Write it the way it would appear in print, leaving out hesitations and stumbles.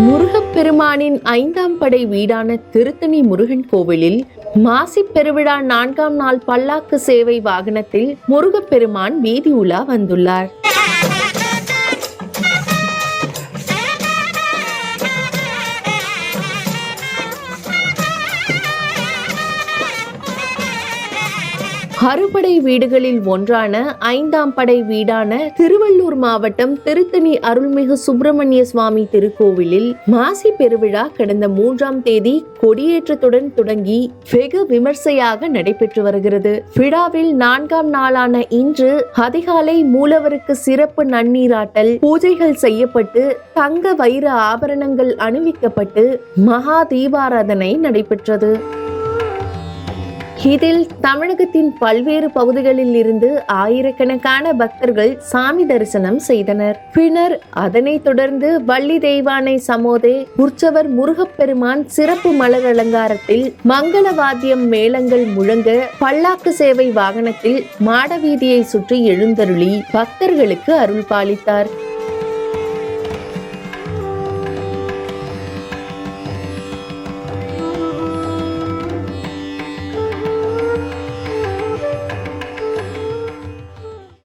முருகப்பெருமானின் 5ஆம் படை வீடான திருத்தணி முருகன் கோவிலில் மாசி பெருவிழா 4ஆம் நாள் பல்லாக்கு சேவை வாகனத்தில் முருகப்பெருமான் வீதி உலா வந்துள்ளார். அறுபடை வீடுகளில் ஒன்றான 5ஆம் படை வீடான திருவள்ளூர் மாவட்டம் திருத்தணி அருள்மிகு சுப்பிரமணிய சுவாமி திருக்கோவிலில் மாசி பெருவிழா கடந்த 3ஆம் தேதி கொடியேற்றத்துடன் தொடங்கி வெகு விமர்சையாக நடைபெற்று வருகிறது. விழாவில் 4ஆம் நாளான இன்று அதிகாலை மூலவருக்கு சிறப்பு நன்னீராட்டல் பூஜைகள் செய்யப்பட்டு தங்க வைர ஆபரணங்கள் அணிவிக்கப்பட்டு மகா தீபாராதனை நடைபெற்றது. இதில் தமிழகத்தின் பல்வேறு பகுதிகளில் இருந்து ஆயிரக்கணக்கான பக்தர்கள் சாமி தரிசனம் செய்தனர். பின்னர் அதனைத் தொடர்ந்து வள்ளி தெய்வானை சமோதே உற்சவர் முருகப்பெருமான் சிறப்பு மலர் அலங்காரத்தில் மங்கள வாத்தியம் மேளங்கள் முழங்க பல்லாக்கு சேவை வாகனத்தில் மாடவீதியை சுற்றி எழுந்தருளி பக்தர்களுக்கு அருள் பாலித்தார்.